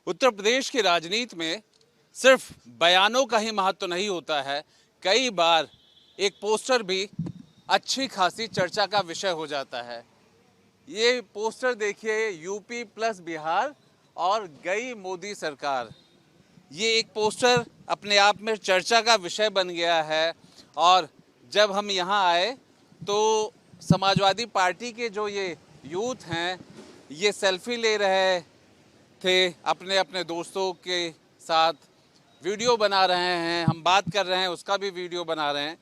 उत्तर प्रदेश की राजनीति में सिर्फ बयानों का ही महत्व नहीं होता है, कई बार एक पोस्टर भी अच्छी खासी चर्चा का विषय हो जाता है। ये पोस्टर देखिए, यूपी प्लस बिहार और गई मोदी सरकार। ये एक पोस्टर अपने आप में चर्चा का विषय बन गया है। और जब हम यहाँ आए तो समाजवादी पार्टी के जो ये यूथ हैं, ये सेल्फी ले रहे थे अपने अपने दोस्तों के साथ, वीडियो बना रहे हैं, हम बात कर रहे हैं उसका भी वीडियो बना रहे हैं।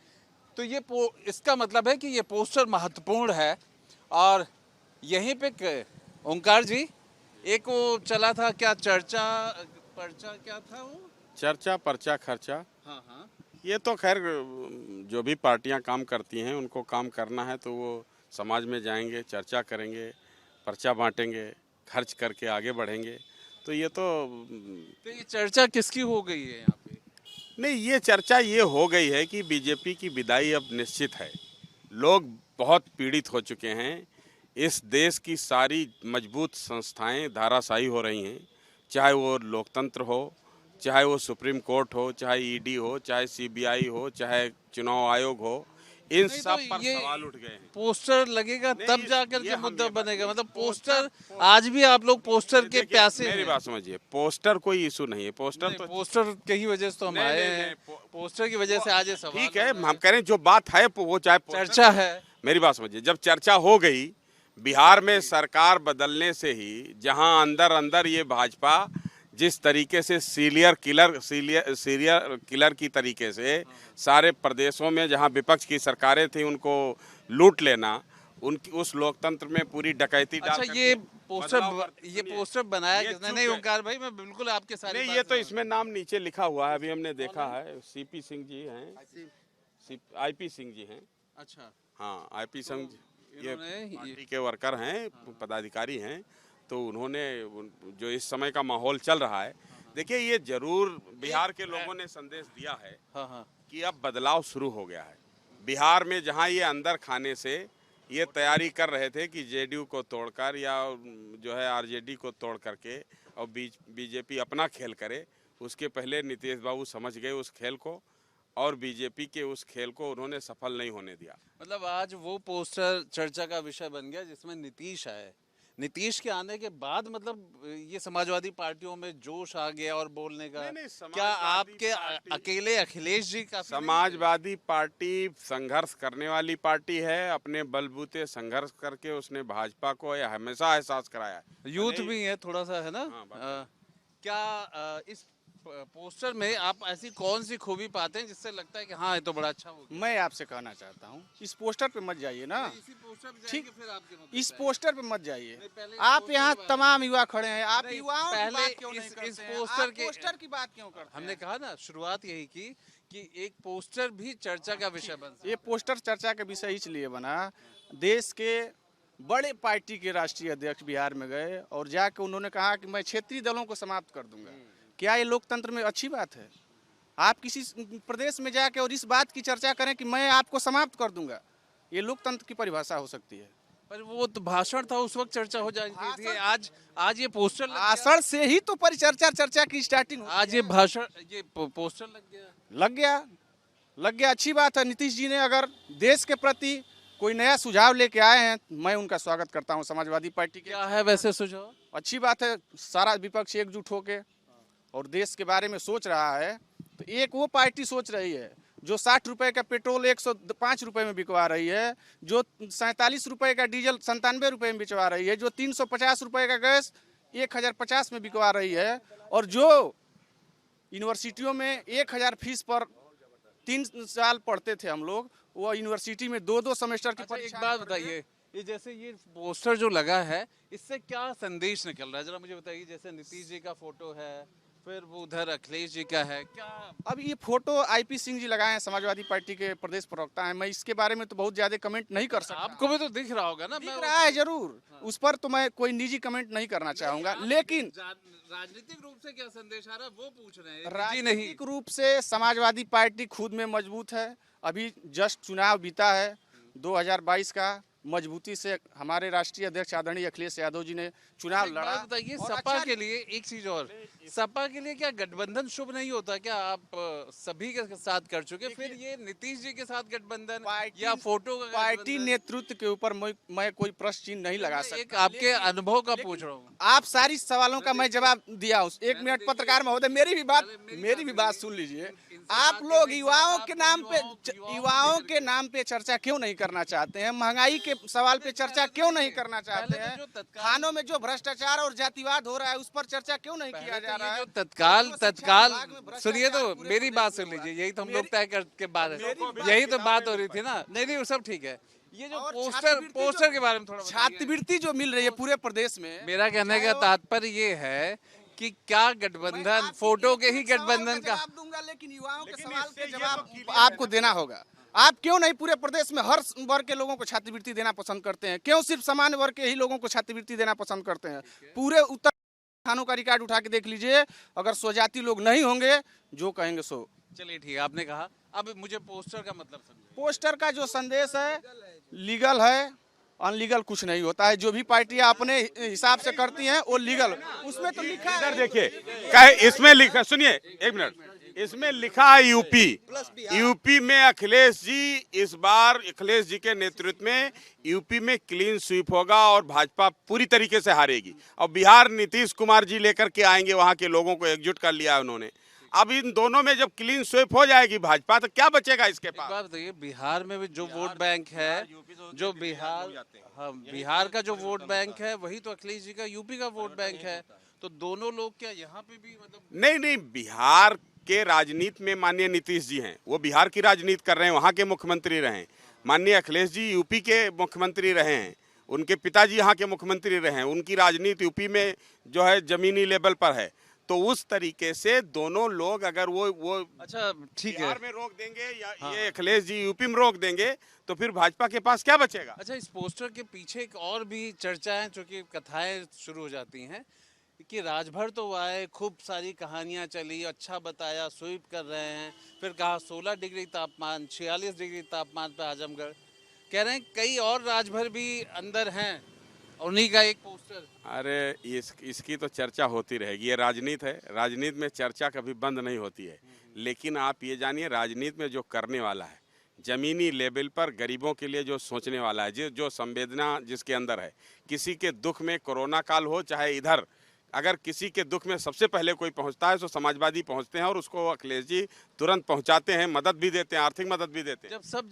तो ये इसका मतलब है कि ये पोस्टर महत्वपूर्ण है। और यहीं पे ओंकार जी, एक वो चला था क्या, चर्चा पर्चा क्या था वो, चर्चा पर्चा खर्चा। हाँ हाँ, ये तो खैर जो भी पार्टियां काम करती हैं उनको काम करना है तो वो समाज में जाएंगे, चर्चा करेंगे, पर्चा बांटेंगे, खर्च करके आगे बढ़ेंगे। तो ये चर्चा किसकी हो गई है यहाँ पे? नहीं, ये चर्चा ये हो गई है कि बीजेपी की विदाई अब निश्चित है। लोग बहुत पीड़ित हो चुके हैं। इस देश की सारी मजबूत संस्थाएं धाराशायी हो रही हैं, चाहे वो लोकतंत्र हो, चाहे वो सुप्रीम कोर्ट हो, चाहे ईडी हो, चाहे सीबीआई हो, चाहे चुनाव आयोग हो, इन सब पर सवाल उठ गए हैं। पोस्टर लगेगा तब जाकर के मुद्दा बनेगा। मतलब पोस्टर आज भी आप लोग पोस्टर के प्यासे मेरी बात समझिए, पोस्टर कोई इशू नहीं है। पोस्टर के ही वजह से तो हम आए हैं, पोस्टर की वजह से आज ये सवाल। ठीक है, हम कह रहे हैं जो बात है वो चाहे चर्चा है। मेरी बात समझिए, जब चर्चा हो गई, बिहार में सरकार बदलने से ही जहां अंदर अंदर ये भाजपा जिस तरीके से सीरियल किलर की तरीके से सारे प्रदेशों में जहां विपक्ष की सरकारें थी उनको लूट लेना, उनकी उस लोकतंत्र में पूरी डकैती डाल। अच्छा, ये पोस्टर बनाया किसने? नहीं ओंकार भाई, मैं बिल्कुल आपके साथ नहीं, ये तो इसमें नाम नीचे लिखा हुआ है, अभी हमने देखा है। सीपी सिंह जी हैं, आईपी सिंह जी हैं। अच्छा, हाँ, आईपी सिंह ये पार्टी के वर्कर हैं, पदाधिकारी हैं। तो उन्होंने जो इस समय का माहौल चल रहा है, देखिए ये जरूर बिहार के लोगों ने संदेश दिया है कि अब बदलाव शुरू हो गया है। बिहार में जहां ये अंदर खाने से ये तैयारी कर रहे थे कि जेडीयू को तोड़कर या जो है आरजेडी को तोड़ करके और बीजेपी अपना खेल करे, उसके पहले नीतीश बाबू समझ गए उस खेल को और बीजेपी के उस खेल को उन्होंने सफल नहीं होने दिया। मतलब आज वो पोस्टर चर्चा का विषय बन गया जिसमें नीतीश आए। नीतीश के आने के बाद मतलब ये समाजवादी पार्टियों में जोश आ गया और बोलने का। क्या आपके अकेले अखिलेश जी का? समाजवादी पार्टी संघर्ष करने वाली पार्टी है, अपने बलबूते संघर्ष करके उसने भाजपा को हमेशा एहसास कराया। यूथ भी है थोड़ा सा, है ना? क्या इस पोस्टर में आप ऐसी कौन सी खूबी पाते हैं जिससे लगता है कि हाँ ये तो बड़ा अच्छा हो गया? मैं आपसे कहना चाहता हूँ, इस पोस्टर पे मत जाइए ना। ठीक, इस पोस्टर पे मत जाइए। आप यहाँ तमाम युवा खड़े हैं, आप युवाओं की बात क्यों नहीं करते हैं? पोस्टर की बात क्यों करते हैं? हमने कहा ना, शुरुआत यही की कि एक पोस्टर भी चर्चा का विषय बन सकता है। ये पोस्टर चर्चा का विषय इसलिए बना, देश के बड़े पार्टी के राष्ट्रीय अध्यक्ष बिहार में गए और जाके उन्होंने कहा कि मैं क्षेत्रीय दलों को समाप्त कर दूंगा। क्या ये लोकतंत्र में अच्छी बात है? आप किसी प्रदेश में जाके और इस बात की चर्चा करें कि मैं आपको समाप्त कर दूंगा, ये लोकतंत्र की परिभाषा हो सकती है? पर वो तो भाषण था, उस वक्त चर्चा हो जाएगी थी। आज ये पोस्टर भाषण से ही तो चर्चा की स्टार्टिंग। आज ये भाषण, ये पोस्टर लग गया। अच्छी बात है। नीतीश जी ने अगर देश के प्रति कोई नया सुझाव लेके आए हैं, मैं उनका स्वागत करता हूं। समाजवादी पार्टी के क्या है वैसे सुझाव? अच्छी बात है, सारा विपक्ष एकजुट होके और देश के बारे में सोच रहा है। तो एक वो पार्टी सोच रही है जो 60 रुपए का पेट्रोल 105 रुपए में बिकवा रही है, जो 47 रुपए का डीजल 97 रुपए में बिकवा रही है, जो 350 रुपए का गैस 1050 में बिकवा रही है, और जो यूनिवर्सिटियों में 1000 फीस पर 3 साल पढ़ते थे हम लोग, वो यूनिवर्सिटी में 2-2 सेमेस्टर की परीक्षा। एक बात बताइए, ये जैसे ये पोस्टर जो लगा है, इससे क्या संदेश निकल रहा है, जरा मुझे बताइए। जैसे नीतीश जी का फोटो है, फिर वो उधर अखिलेश जी का है, क्या? अब ये फोटो आईपी सिंह जी लगाए हैं, समाजवादी पार्टी के प्रदेश प्रवक्ता हैं। मैं इसके बारे में तो बहुत ज्यादा कमेंट नहीं कर सकता। आपको भी तो दिख रहा होगा ना? दिख रहा है जरूर। उस पर तो मैं कोई निजी कमेंट नहीं करना चाहूंगा, लेकिन राजनीतिक रूप से क्या संदेश आ रहा है वो पूछ रहे हैं। राजनीतिक रूप से समाजवादी पार्टी खुद में मजबूत है। अभी जस्ट चुनाव बीता है 2022 का, मजबूती से हमारे राष्ट्रीय अध्यक्ष आदरणीय अखिलेश यादव जी ने चुनाव एक लड़ा। बात बताइए, और सपा अच्छा के लिए एक चीज और, सपा के लिए क्या गठबंधन शुभ नहीं होता क्या? आप सभी के साथ कर चुके, फिर ये नीतीश जी के साथ गठबंधन या फोटो का पार्टी गठबंधन? नेतृत्व के ऊपर मैं कोई प्रश्न चिन्ह नहीं लगा मैं सकता। एक आपके अनुभव का पूछ रहा हूँ। आप सारी सवालों का मैं जवाब दिया हूँ। एक मिनट पत्रकार महोदय, मेरी भी बात सुन लीजिए। आप लोग युवाओं के नाम पे चर्चा क्यों नहीं करना चाहते हैं? महंगाई के सवाल पे चर्चा क्यों नहीं करना चाहते हैं? खानों में जो भ्रष्टाचार और जातिवाद हो रहा है उस पर चर्चा क्यों नहीं किया जा रहा है? तत्काल सुनिए तो मेरी बात सुन लीजिए, यही तो हम लोग तय करके बात है, यही तो बात हो रही थी ना। नहीं नहीं, वो सब ठीक है। ये जो पोस्टर के बारे में थोड़ा बताइए। छात्रवृत्ति जो मिल रही है पूरे प्रदेश में, मेरा कहने का तात्पर्य ये है कि क्या गठबंधन फोटो के ही गठबंधन का? जवाब दूंगा, लेकिन युवाओं के सवाल के जवाब आपको देना होगा। आप क्यों नहीं पूरे प्रदेश में हर वर्ग के लोगों को छात्रवृत्ति देना पसंद करते हैं? क्यों सिर्फ सामान्य वर्ग के ही लोगों को छात्रवृत्ति देना पसंद करते हैं? पूरे उत्तर थानों का रिकॉर्ड उठा के देख लीजिए। अगर स्वजाति लोग नहीं होंगे, जो कहेंगे सो। चलिए ठीक है, आपने कहा। अब मुझे पोस्टर का मतलब समझाइए। पोस्टर का जो संदेश है, लीगल है, अनलीगल कुछ नहीं होता है। जो भी पार्टियां अपने हिसाब से करती हैं वो लीगल, उसमें तो लिखा है। इधर देखिए, कहे इसमें लिखा, सुनिए एक मिनट, इसमें लिखा है यूपी में अखिलेश जी, इस बार अखिलेश जी के नेतृत्व में यूपी में क्लीन स्वीप होगा और भाजपा पूरी तरीके से हारेगी। और बिहार नीतीश कुमार जी लेकर के आएंगे, वहां के लोगों को एकजुट कर लिया है उन्होंने। अब इन दोनों में जब क्लीन स्वीप हो जाएगी भाजपा, तो क्या बचेगा इसके पास? बात बताइए, बिहार में भी जो वोट बैंक है, जो बिहार का जो वोट बैंक है, वही तो अखिलेश जी का यूपी का वोट बैंक है। तो दोनों लोग क्या यहाँ पे भी मतलब? नहीं, बिहार के राजनीति में माननीय नीतीश जी हैं, वो बिहार की राजनीति कर रहे हैं, वहाँ के मुख्यमंत्री रहे हैं। माननीय अखिलेश जी यूपी के मुख्यमंत्री रहे हैं, उनके पिताजी यहाँ के मुख्यमंत्री रहे हैं, उनकी राजनीति यूपी में जो है जमीनी लेवल पर है। तो उस तरीके से दोनों लोग अगर वो अच्छा ठीक है, बिहार में रोक देंगे या ये अखिलेश जी यूपी में रोक देंगे, तो फिर भाजपा के पास क्या बचेगा? अच्छा, इस पोस्टर के पीछे एक और भी चर्चा है, जो कि कथाएं शुरू हो जाती हैं कि राजभर तो आए, खूब सारी कहानियां चली, अच्छा बताया, स्वीप कर रहे हैं, फिर कहा 16 डिग्री तापमान, 46 डिग्री तापमान पे आजमगढ़। कह रहे हैं कई और राजभर भी अंदर हैं, उन्हीं का एक पोस्टर। अरे इसकी तो चर्चा होती रहेगी, ये राजनीति है, राजनीति में चर्चा कभी बंद नहीं होती है। लेकिन आप ये जानिए, राजनीति में जो करने वाला है, जमीनी लेवल पर गरीबों के लिए जो सोचने वाला है, जो संवेदना जिसके अंदर है, किसी के दुख में कोरोना काल हो चाहे इधर, अगर किसी के दुख में सबसे पहले कोई पहुंचता है तो समाजवादी पहुंचते हैं और उसको अखिलेश जी तुरंत पहुंचाते हैं, मदद भी देते हैं, आर्थिक मदद भी देते हैं। जब सब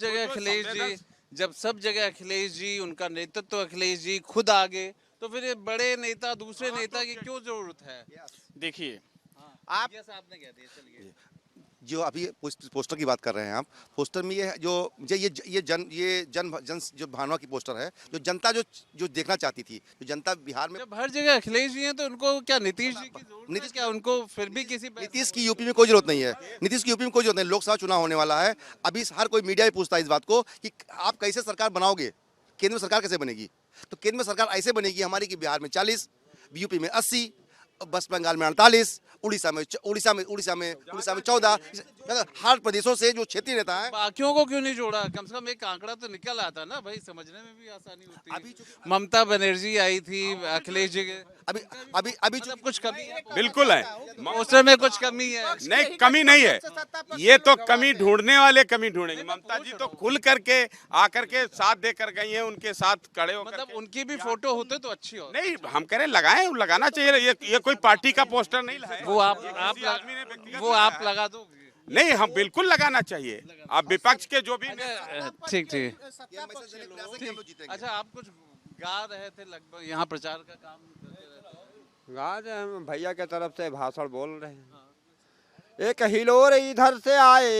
जगह अखिलेश जी, उनका नेतृत्व अखिलेश जी खुद आगे, तो फिर ये बड़े नेता, दूसरे नेता की क्यों जरूरत है? देखिए, आपने कह दिया। चलिए, जो अभी पोस्टर की बात कर रहे हैं आप, पोस्टर में ये जन जो भावना की पोस्टर है, जो जनता जो देखना चाहती थी, जो जनता बिहार में। जब हर जगह अखिलेश जी हैं तो उनको क्या नीतीश जी की जरूरत है क्या? उनको फिर भी किसी नीतीश की यूपी में कोई जरूरत नहीं है, नीतीश की यूपी में कोई जरूरत नहीं। लोकसभा चुनाव होने वाला है, अभी हर कोई मीडिया भी पूछता है इस बात को कि आप कैसे सरकार बनाओगे, केंद्र में सरकार कैसे बनेगी? तो केंद्र में सरकार ऐसे बनेगी हमारी कि बिहार में 40, यूपी में 80, वेस्ट बंगाल में 48, उड़ीसा में 14, हर प्रदेशों से जो क्षेत्रीय नेता है। बाकियों को क्यों नहीं जोड़ा? कम से कम एक आंकड़ा तो निकल आता ना भाई, समझने में भी आसानी होती है। ममता बनर्जी आई थी अखिलेश जी के, अभी मतलब कुछ कमी है? बिल्कुल है, पोस्टर में कुछ कमी है? नहीं, कमी नहीं है, ये तो कमी ढूंढने वाले कमी ढूंढेंगे। ममता जी तो खुल करके आकर के साथ देकर गई हैं, उनके साथ खड़े होकर। मतलब उनकी भी फोटो होते तो अच्छी हो। नहीं, हम कह रहे लगाएं, लगाना चाहिए, ये कोई पार्टी का पोस्टर नहीं है। वो आप लगा दो। नहीं, हम बिल्कुल लगाना चाहिए। आप विपक्ष के जो भी ठीक। अच्छा, आप कुछ गा रहे थे लगभग, यहाँ प्रचार का काम करते रहते? गा रहे हैं, हम भैया के तरफ से भाषण बोल रहे हैं। एक हिलोर इधर से आए,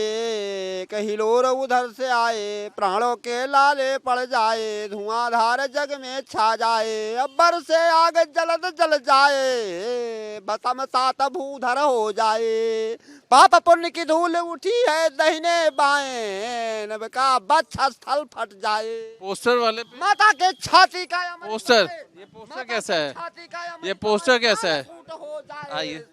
एक हिलोर उधर से आए, प्राणों के लाले पड़ जाए, धुआंधार जग में छा जाए, अब्बर से आग जलद जल जाए, भस्म सात भूधर हो जाए, पाप पुण्य की धूल उठी है दहिने बाएं, नभ का बच्चा स्थल फट जाए। पोस्टर वाले पे? माता के छाती का पोस्टर, ये पोस्टर कैसा है? ये पोस्टर कैसा है? आइए,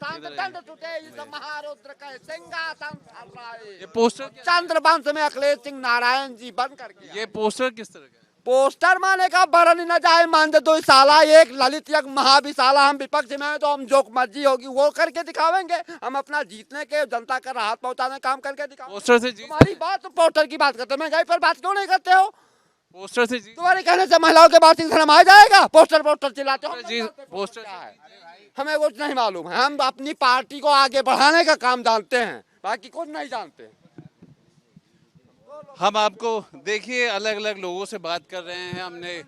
ये पोस्टर चंद्रवंश में अखिलेश सिंह नारायण जी बन करके। ये पोस्टर किस तरह का है? पोस्टर माने का बरन न जाए मान दे दो साला, एक ललित एक महाविशाला, हम विपक्ष में हैं तो हम जो मर्जी होगी वो करके दिखावेंगे। हम अपना जीतने के, जनता का राहत पहुंचाने का काम करके दिखावेंगे। पोस्टर से जीत, तुम्हारी बात तो पोस्टर की बात करते हो, महंगाई पर बात क्यों नहीं करते हो? पोस्टर से जीत, तुम्हारे कहने से महिलाओं के बात शर्म आ जाएगा? पोस्टर पोस्टर चिल्लाते हो, जी, पोस्टर क्या है? हमें कुछ नहीं मालूम है, हम अपनी पार्टी को आगे बढ़ाने का काम जानते हैं, बाकी कुछ नहीं जानते। हम आपको देखिए अलग अलग लोगों से बात कर रहे हैं। हमने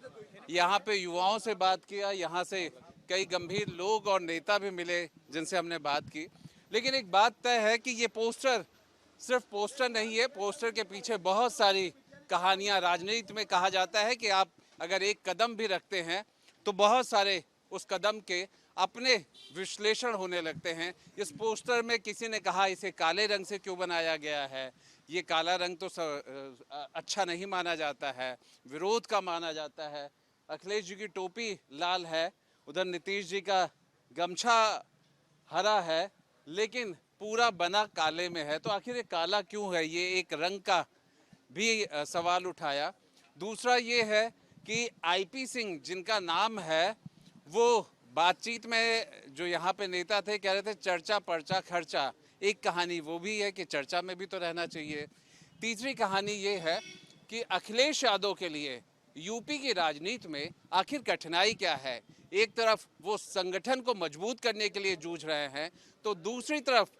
यहाँ पे युवाओं से बात किया, यहाँ से कई गंभीर लोग और नेता भी मिले जिनसे हमने बात की। लेकिन एक बात तय है कि ये पोस्टर सिर्फ पोस्टर नहीं है, पोस्टर के पीछे बहुत सारी कहानियाँ। राजनीति में कहा जाता है कि आप अगर एक कदम भी रखते हैं तो बहुत सारे उस कदम के अपने विश्लेषण होने लगते हैं। इस पोस्टर में किसी ने कहा इसे काले रंग से क्यों बनाया गया है, ये काला रंग तो अच्छा नहीं माना जाता है, विरोध का माना जाता है। अखिलेश जी की टोपी लाल है, उधर नीतीश जी का गमछा हरा है, लेकिन पूरा बना काले में है। तो आखिर ये काला क्यों है, ये एक रंग का भी सवाल उठाया। दूसरा ये है कि आईपी सिंह जिनका नाम है, वो बातचीत में जो यहाँ पे नेता थे कह रहे थे चर्चा पर्चा खर्चा। एक कहानी वो भी है कि चर्चा में भी तो रहना चाहिए। तीसरी कहानी ये है कि अखिलेश यादव के लिए यूपी की राजनीति में आखिर कठिनाई क्या है। एक तरफ वो संगठन को मजबूत करने के लिए जूझ रहे हैं, तो दूसरी तरफ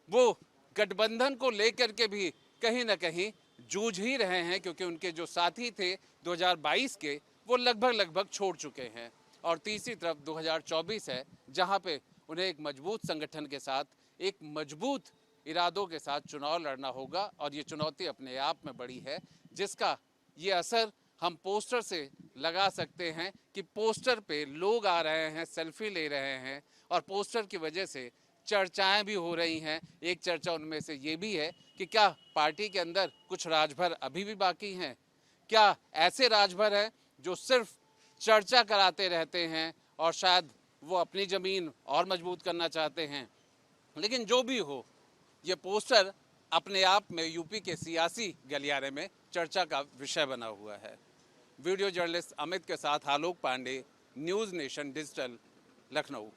वो गठबंधन को लेकर के भी कहीं ना कहीं जूझ ही रहे हैं, क्योंकि उनके जो साथी थे 2022 के वो लगभग छोड़ चुके हैं। और तीसरी तरफ 2024 है, जहां पे उन्हें एक मजबूत संगठन के साथ, एक मजबूत इरादों के साथ चुनाव लड़ना होगा। और ये चुनौती अपने आप में बड़ी है, जिसका ये असर हम पोस्टर से लगा सकते हैं कि पोस्टर पे लोग आ रहे हैं, सेल्फी ले रहे हैं, और पोस्टर की वजह से चर्चाएं भी हो रही हैं। एक चर्चा उनमें से ये भी है कि क्या पार्टी के अंदर कुछ राजभर अभी भी बाकी हैं, क्या ऐसे राजभर हैं जो सिर्फ चर्चा कराते रहते हैं और शायद वो अपनी ज़मीन और मजबूत करना चाहते हैं। लेकिन जो भी हो, ये पोस्टर अपने आप में यूपी के सियासी गलियारे में चर्चा का विषय बना हुआ है। वीडियो जर्नलिस्ट अमित के साथ Alok Pandey, News Nation digital, Lucknow.